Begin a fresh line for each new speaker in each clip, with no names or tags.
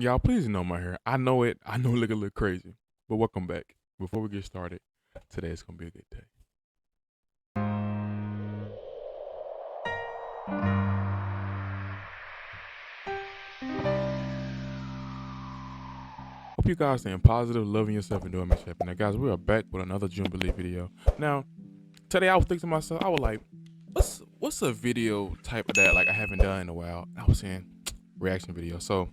Y'all, please know my hair. I know it. I know it look a little crazy. But welcome back. Before we get started, today is gonna be a good day. Hope you guys staying positive, loving yourself, and doing much happy. Now, guys, we are back with another JUBILEE video. Now, today I was thinking to myself, I was like, what's a video type of that like I haven't done in a while? I was saying reaction video. So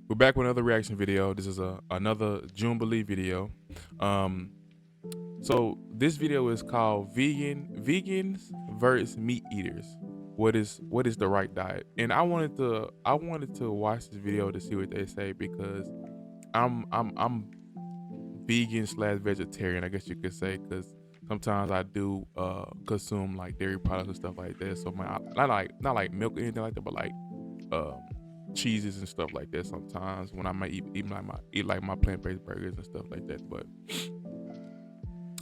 we're back with another reaction video. This is another JUBILEE video. So this video is called Vegans versus Meat Eaters. What is the right diet? And I wanted to watch this video to see what they say because I'm vegan slash vegetarian, I guess you could say, because sometimes I do consume like dairy products and stuff like that. So my not like milk or anything like that, but like um cheeses and stuff like that. Sometimes when I might eat like my plant based burgers and stuff like that. But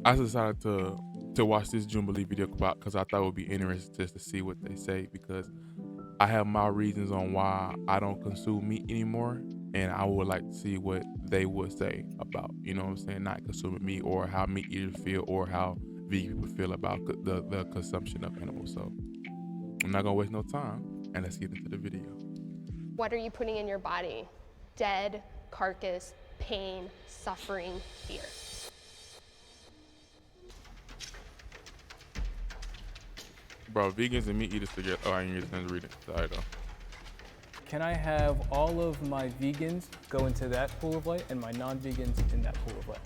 I decided to watch this JUBILEE video because I thought it would be interesting just to see what they say because I have my reasons on why I don't consume meat anymore, and I would like to see what they would say about, you know what I'm saying, not consuming meat, or how meat eaters feel, or how vegan people feel about the consumption of animals. So I'm not gonna waste no time, and let's get into the video.
What are you putting in your body? Dead, carcass, pain, suffering, fear.
Bro, vegans and meat eaters together. Oh, I didn't get a chance to read it. Sorry though.
Can I have all of my vegans go into that pool of light and my non-vegans in that pool of light?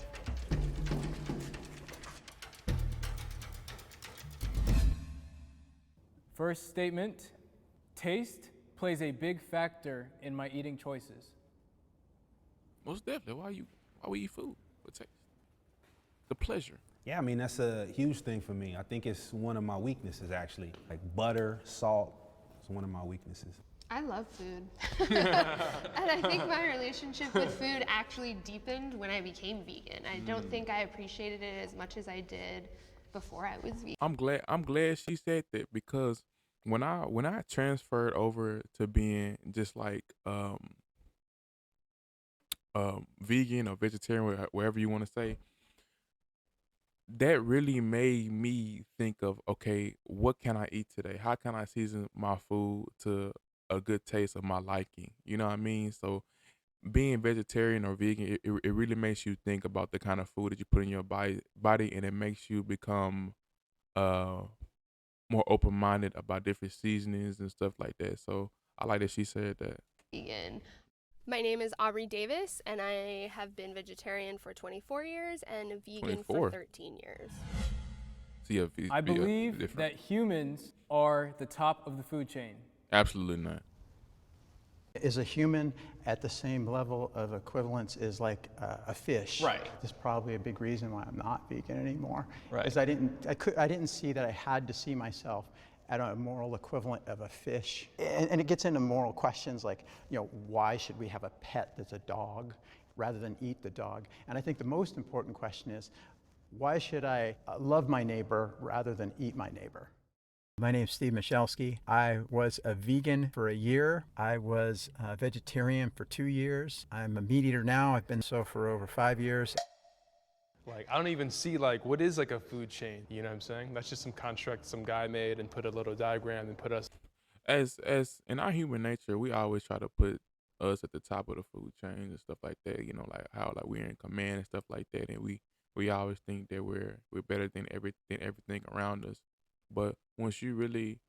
First statement, taste plays a big factor in my eating choices.
Most definitely. Why we eat food? For taste. The pleasure.
Yeah, I mean, that's a huge thing for me. I think it's one of my weaknesses, actually. Like butter, salt, it's one of my weaknesses.
I love food. And I think my relationship with food actually deepened when I became vegan. I don't think I appreciated it as much as I did before I was vegan.
I'm glad she said that because when I transferred over to being just like vegan or vegetarian, whatever you want to say, that really made me think of, okay, what can I eat today? How can I season my food to a good taste of my liking? You know what I mean? So being vegetarian or vegan, it really makes you think about the kind of food that you put in your body, and it makes you become uh more open minded about different seasonings and stuff like that. So I like that she said that.
Vegan. My name is Aubrey Davis, and I have been vegetarian for 24 years and vegan
24.
for 13 years.
See,
I believe that humans are the top of the food chain.
Absolutely not.
Is a human at the same level of equivalence as like a fish?
Right.
That's probably a big reason why I'm not vegan anymore.
Right.
Is I didn't see that I had to see myself at a moral equivalent of a fish. And it gets into moral questions like, you know, why should we have a pet that's a dog rather than eat the dog? And I think the most important question is, why should I love my neighbor rather than eat my neighbor? My name is Steve Michalski. I was a vegan for a year. I was a vegetarian for 2 years. I'm a meat eater now. I've been so for over 5 years.
Like, I don't even see, like, what is like a food chain, you know what I'm saying? That's just some construct some guy made and put a little diagram and put us.
As in our human nature, we always try to put us at the top of the food chain and stuff like that. You know, like how like we're in command and stuff like that, and we always think that we're better than everything around us. But once you really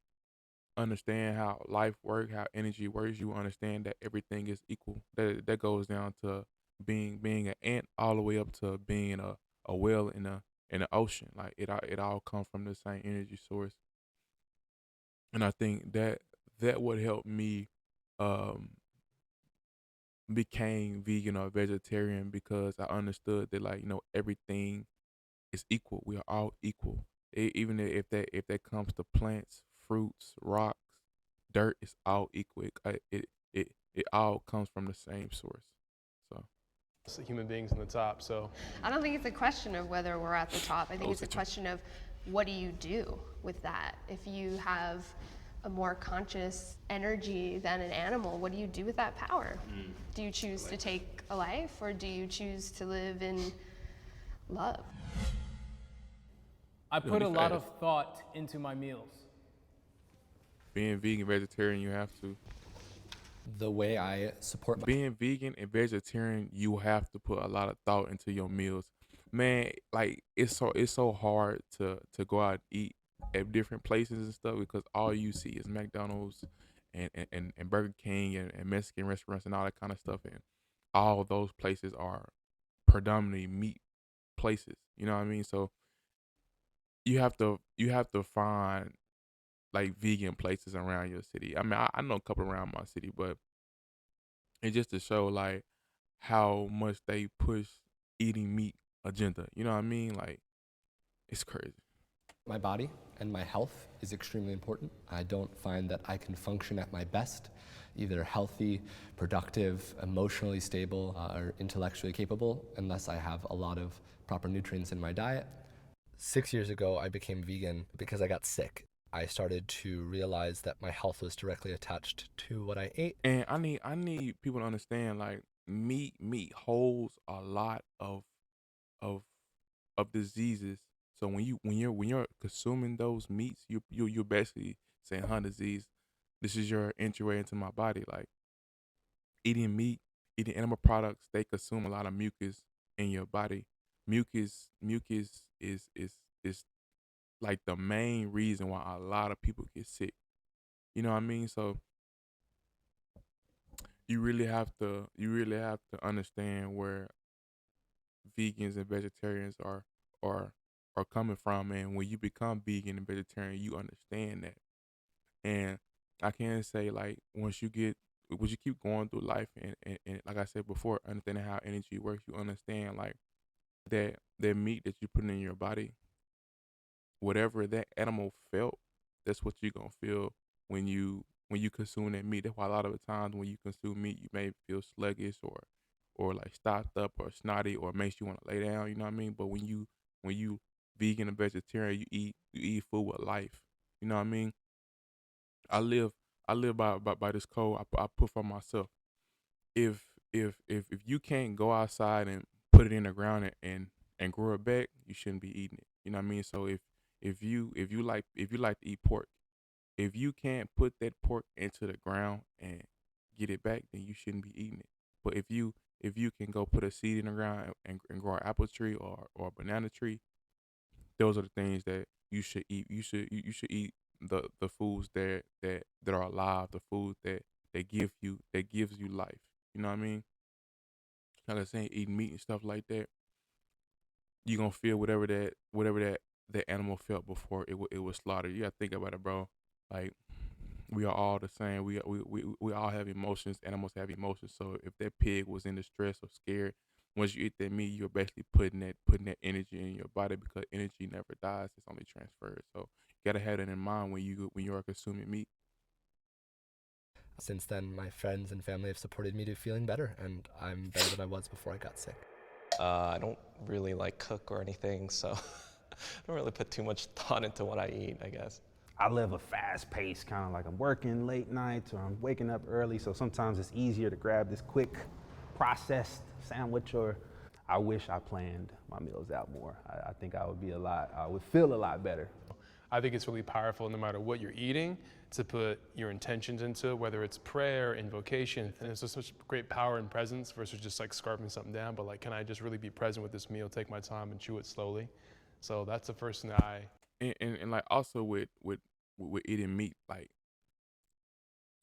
understand how life works, how energy works, you understand that everything is equal. That goes down to being an ant all the way up to being a whale in the ocean. Like it all comes from the same energy source. And I think that would help me um became vegan or vegetarian because I understood that, like, everything is equal. We are all equal. Even if that comes to plants, fruits, rocks, dirt, it's all equal. It all comes from the same source. So
Human beings on the top, so.
I don't think it's a question of whether we're at the top. I think
Oh,
it's a
such a-
question of what do you do with that? If you have a more conscious energy than an animal, what do you do with that power? Do you choose to take a life, or do you choose to live in love?
I put
be
a lot
fast.
of thought into my meals.
Being vegan, vegetarian, you have to.
The way I support my
Being vegan and vegetarian, you have to put a lot of thought into your meals. Man, like it's so hard to go out and eat at different places and stuff because all you see is McDonald's and Burger King and Mexican restaurants and all that kind of stuff. And all those places are predominantly meat places. You know what I mean? So you have to find like vegan places around your city. I mean, I know a couple around my city, but it's just to show like how much they push eating meat agenda. You know what I mean? Like it's crazy.
my body and my health is extremely important. I don't find that I can function at my best, either healthy, productive, emotionally stable, or intellectually capable, unless I have a lot of proper nutrients in my diet. 6 years ago, I became vegan because I got sick. I started to realize that my health was directly attached to what I ate.
And I need people to understand like meat holds a lot of of diseases. So when you're consuming those meats, you're basically saying, "Huh, disease. This is your entryway into my body." Like eating meat, eating animal products, they consume a lot of mucus in your body. Mucus is like the main reason why a lot of people get sick. You know what I mean? So you really have to understand where vegans and vegetarians are are coming from, and when you become vegan and vegetarian you understand that. And I can say like once you keep going through life and like I said before, understanding how energy works, you understand like that meat that you put in your body, whatever that animal felt, that's what you're gonna feel when you consume that meat. That's why a lot of the times when you consume meat, you may feel sluggish or like stopped up or snotty or makes you want to lay down. You know what I mean? But when you vegan and vegetarian, you eat food with life. You know what I mean? I live I live by this code I put for myself. If you can't go outside and put it in the ground and grow it back, you shouldn't be eating it. You know what I mean? So if you like to eat pork, if you can't put that pork into the ground and get it back, then you shouldn't be eating it. But if you can go put a seed in the ground and grow an apple tree or a banana tree, those are the things that you should eat. You should eat the foods that are alive, the foods that gives you life. You know what I mean? Like I saying, eating meat and stuff like that, you gonna feel whatever that animal felt before it was slaughtered. You gotta think about it, bro. Like we are all the same. We all have emotions. Animals have emotions. So if that pig was in distress or scared, once you eat that meat, you're basically putting that energy in your body because energy never dies. It's only transferred. So you gotta have that in mind when you are consuming meat.
Since then, my friends and family have supported me to feeling better, and I'm better than I was before I got sick.
I don't really like cook or anything, so I don't really put too much thought into what I eat, I guess.
I live a fast pace, kind of like I'm working late nights or I'm waking up early, so sometimes it's easier to grab this quick processed sandwich. Or I wish I planned my meals out more. I think I would feel a lot better.
I think it's really powerful no matter what you're eating to put your intentions into it, whether it's prayer, invocation, and it's just such great power and presence versus just like scarfing something down, but like, can I just really be present with this meal, take my time and chew it slowly? So that's the first thing that
And like also with eating meat, like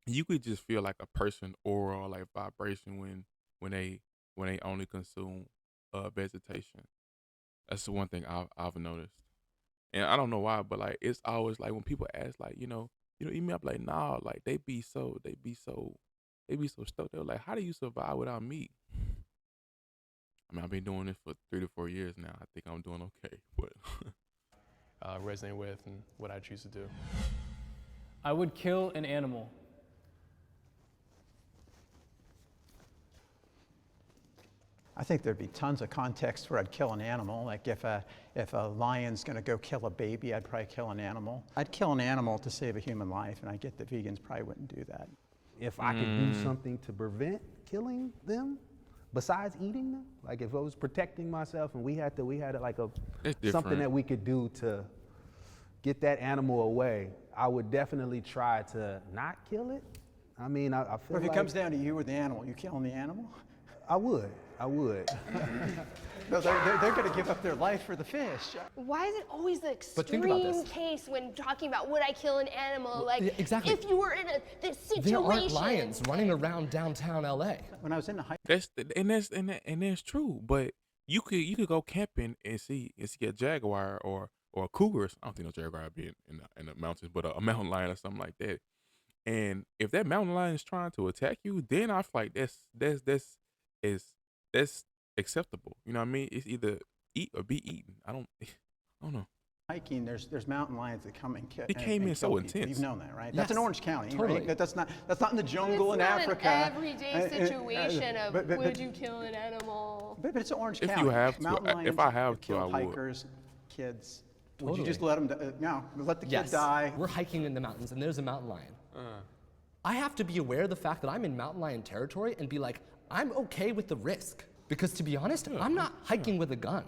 you could just feel like a person aura or like vibration when they when they only consume vegetation. That's the one thing I've noticed. And I don't know why, but like it's always like when people ask like, eat me up like nah, like they be so stoked. They're like, how do you survive without meat? I mean, I've been doing this for 3 to 4 years now. I think I'm doing okay, but
resonate with and what I choose to do.
I would kill an animal.
I think there'd be tons of contexts where I'd kill an animal. Like if a lion's going to go kill a baby, I'd probably kill an animal. I'd kill an animal to save a human life, and I get that vegans probably wouldn't do that.
If I could do something to prevent killing them, besides eating them, like if I was protecting myself and we had like something that we could do to get that animal away, I would definitely try to not kill it. I mean, I feel
Or if
like
it comes down to you or the animal, you killing the animal?
I would.
No, they're going to give up their life for the fish.
Why is it always the
But think about
extreme
this.
case when talking about would I kill an animal? Like,
yeah, exactly.
if you were in this situation.
There aren't lions running around downtown LA.
When I was in the high
That's true. But you could go camping and see a jaguar or a cougar. I don't think no jaguar would be in the mountains, but a mountain lion or something like that. And if that mountain lion is trying to attack you, then I feel like that's acceptable. You know what I mean? It's either eat or be eaten. I don't know.
hiking, there's mountain lions that come and kill.
It came in so
people.
intense.
You've known that, right?
Yes,
That's in Orange County,
totally.
right? That's not in the jungle in
It's not
Africa.
an everyday situation of
but-
would you kill an animal?
But it's Orange
If
County.
you have to,
Mountain
if
lions
I have to,
kill
I would.
kids. Would
Totally.
you just let them? No, let the kid
Yes,
die.
we're hiking in the mountains and there's a mountain lion. I have to be aware of the fact that I'm in mountain lion territory and be like, I'm okay with the risk. Because to be honest, I'm not hiking with a gun.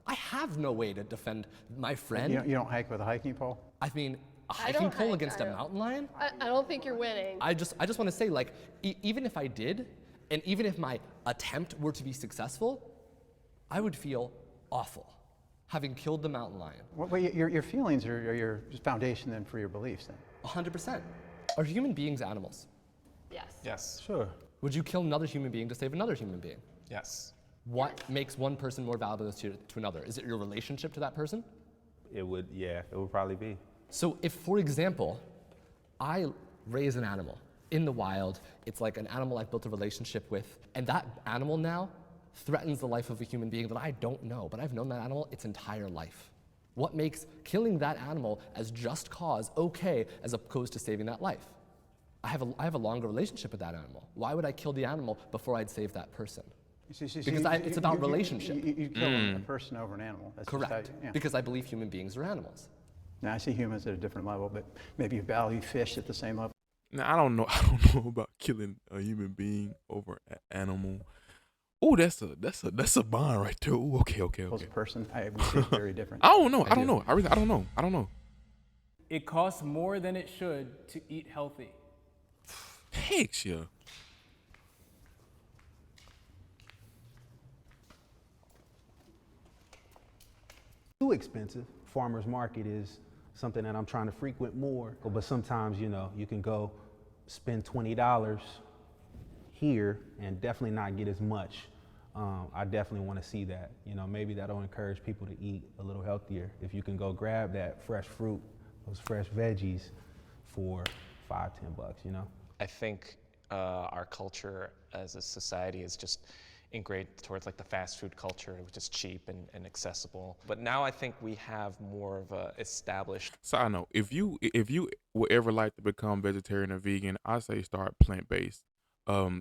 I have no way to defend my friend.
You don't hike with a hiking pole.
I mean, a
I don't
hiking pole
hike,
against
I
a
don't-
mountain lion?
I don't think you're winning.
I just want to say, like, even if I did, and even if my attempt were to be successful, I would feel awful having killed the mountain lion.
Well, your feelings are your foundation then for your beliefs then.
100%. Are human beings animals?
Yes.
Yes.
Sure.
Would you kill another human being to save another human being?
Yes.
What makes one person more valuable to another? Is it your relationship to that person?
It would probably be.
So if, for example, I raise an animal in the wild, it's like an animal I've built a relationship with, and that animal now threatens the life of a human being that I don't know, but I've known that animal its entire life. What makes killing that animal as just cause okay as opposed to saving that life? I have a longer relationship with that animal. Why would I kill the animal before I'd save that person? Because it's about relationship.
You kill a person over an animal. That's just how
Correct.
yeah.
Because I believe human beings are animals.
Now I see humans at a different level, but maybe you value fish at the same level.
Now I don't know about killing a human being over an animal. Oh, that's a bond right there. Ooh, okay.
As a person, I would say it's very different.
I don't know. I don't know. I don't know.
It costs more than it should to eat healthy.
Heck yeah.
Too expensive. Farmer's market is something that I'm trying to frequent more. But sometimes, you can go spend $20 here and definitely not get as much. I definitely want to see that. Maybe that'll encourage people to eat a little healthier. If you can go grab that fresh fruit, those fresh veggies for $5, $10,
I think our culture as a society is just ingrained towards like the fast food culture, which is cheap and accessible. But now I think we have more of a established.
So I know if you would ever like to become vegetarian or vegan, I say start plant based.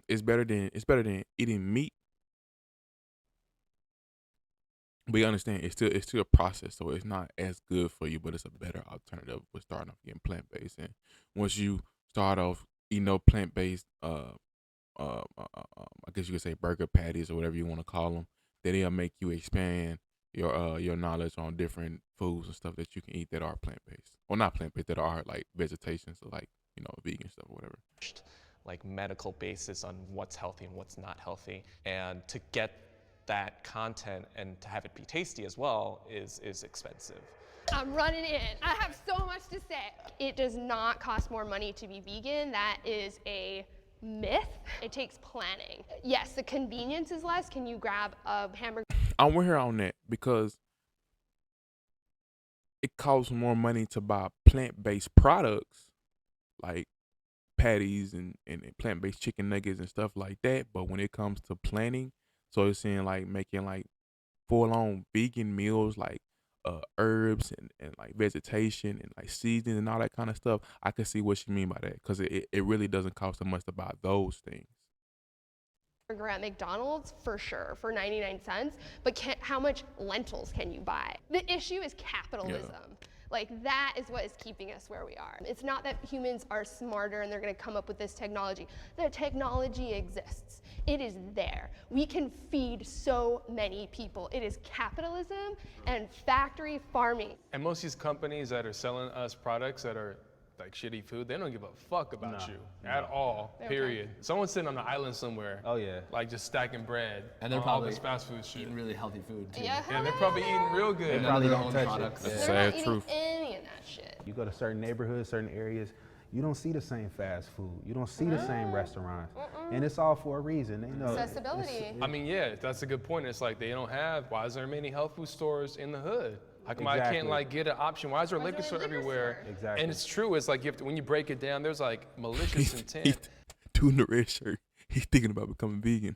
It's better than eating meat. But you understand, it's still a process, so it's not as good for you, but it's a better alternative with starting off getting plant based. And once you start off eating plant based, I guess you could say burger patties or whatever you want to call them, then it'll make you expand your knowledge on different foods and stuff that you can eat that are plant based, or not plant based, that are like vegetation, so like vegan stuff or whatever.
Like medical basis on what's healthy and what's not healthy, and to get that content and to have it be tasty as well is expensive.
I'm running in. I have so much to say. It does not cost more money to be vegan. That is a myth. It takes planning. Yes, the convenience is less. Can you grab a hamburger?
I'm with her on that because it costs more money to buy plant-based products like patties and plant-based chicken nuggets and stuff like that. But when it comes to planning, so it's saying like making like full-on vegan meals like herbs and like vegetation and like seasonings and all that kind of stuff, I can see what you mean by that, because it really doesn't cost so much to buy those things.
burger at McDonald's for sure for 99 cents, but how much lentils can you buy? The issue is capitalism.
Yeah.
Like, that is what is keeping us where we are. It's not that humans are smarter and they're gonna come up with this technology. The technology exists. It is there. We can feed so many people. It is capitalism and factory farming.
And most of these companies that are selling us products that are like shitty food, they don't give a fuck about you at all, period. Someone's sitting on an island somewhere.
Oh yeah.
Like just stacking bread.
And they're
on all
probably
this fast food shit.
eating really healthy food too.
Yeah,
And they're probably eating real good.
And
probably
none
don't
of their
touch
own
it.
products.
That's
they're
sad
not eating
truth.
any of that shit.
You go to certain neighborhoods, certain areas, you don't see the same fast food. You don't see the same restaurants. And it's all for a reason. They know
Accessibility.
I mean, yeah, that's a good point. It's like they don't have, why is there many health food stores in the hood? How come I can't
Exactly.
like get an option? Why is there a liquor store everywhere?
Exactly.
And it's true, it's like you have to, when you break it down, there's like malicious
He's
intent
doing the red shirt. He's thinking about becoming vegan.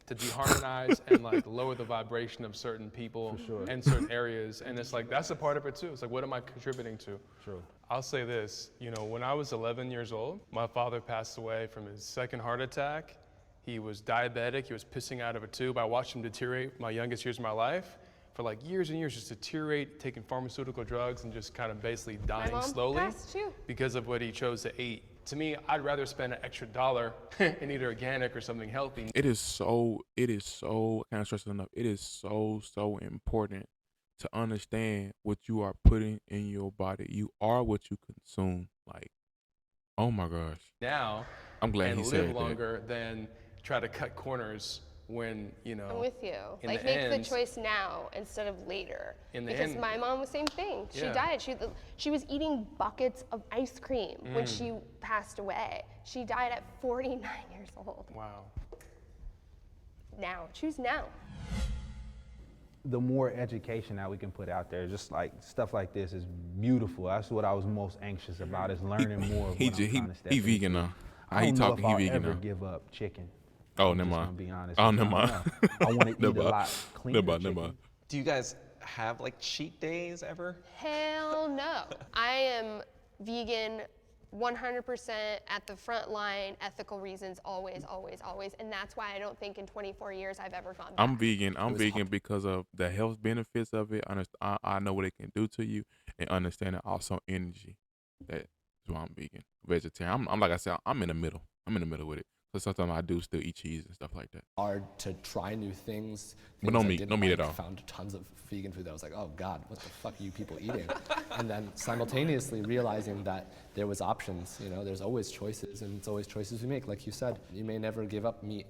to deharmonize and like lower the vibration of certain people and certain areas. And it's like, that's a part of it too. It's like, what am I contributing to?
True.
I'll say this, you know, when I was 11 years old, my father passed away from his second heart attack. He was diabetic, he was pissing out of a tube. I watched him deteriorate my youngest years of my life for like years and years, just deteriorate, taking pharmaceutical drugs and just kind of basically dying
mom
slowly
passed too.
because of what he chose to eat. To me, I'd rather spend an extra $1 in either organic or something healthy.
It is so, I can't stress it enough. It is so important to understand what you are putting in your body. You are what you consume. Like, oh my gosh.
Now,
I'm glad
and
he
live
said that.
longer than try to cut corners when, you know.
I'm with you.
in
Like,
the
make
end-
the choice now instead of later.
In the
because
end-
my mom was the same thing. She
Yeah.
died. She was eating buckets of ice cream when she passed away. She died at 49 years old.
Wow.
Now, choose now.
The more education that we can put out there, just like stuff like this, is beautiful. That's what I was most anxious about, is learning more of what I'm trying to step
He
into.
vegan now.
I
How he
don't know
talking?
if I'll
He vegan
ever
now.
give up chicken.
Oh,
I'm
never
just
mind.
gonna be honest.
Oh,
with you.
never
I
mind.
don't know. I want to eat
Never
a
mind.
lot cleaner
Never mind,
chicken.
never mind.
Do you guys have like cheat days ever?
Hell no. I am vegan 100% at the front line, ethical reasons, always, always, always. And that's why I don't think in 24 years I've ever gone back.
I'm vegan. I'm vegan because of the health benefits of it. I know what it can do to you, and understanding also energy. That's why I'm vegan. Vegetarian. I'm like I said, I'm in the middle. I'm in the middle with it. So sometimes I do still eat cheese and stuff like that.
Hard to try new things.
But no
things I
meat,
didn't
no meat
like.
at all.
Found tons of vegan food that I was like, oh God, what the fuck are you people eating? And then simultaneously realizing that there was options. You know, there's always choices, and it's always choices we make. Like you said, you may never give up meat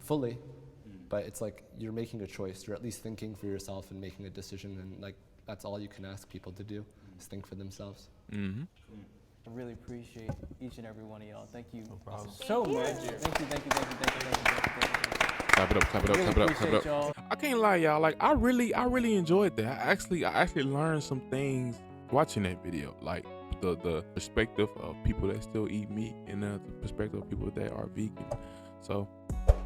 fully, but it's like you're making a choice. You're at least thinking for yourself and making a decision, and like that's all you can ask people to do, is think for themselves.
Mm-hmm.
I really appreciate each and every one of y'all. Thank you so much. Thank you.
Clap it up, clap it up,
Really
clap it up, clap it
appreciate
up.
y'all.
I can't lie, y'all. Like I really enjoyed that. I actually learned some things watching that video. Like the perspective of people that still eat meat and the perspective of people that are vegan. So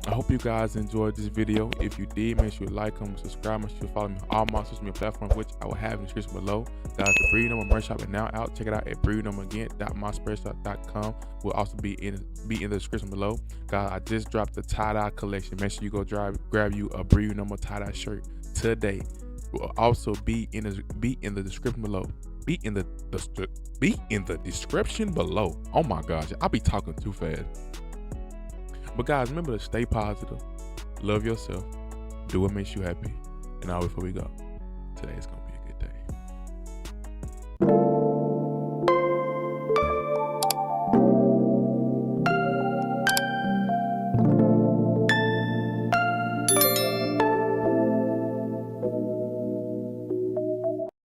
I hope you guys enjoyed this video. If you did, make sure you like, comment, subscribe, make sure you follow me on all my social media platforms, which I will have in the description below. Guys, the Breed Number merch shop is now out. Check it out at breednumberagain.myspreadshop.com. Will also be in the description below. Guys, I just dropped the tie-dye collection. Make sure you go grab you a Breed Number tie-dye shirt today. Will also be in the description below. Be in the description below. Oh my gosh, I'll be talking too fast. But guys, remember to stay positive, love yourself, do what makes you happy, and always before we go, today's gonna be.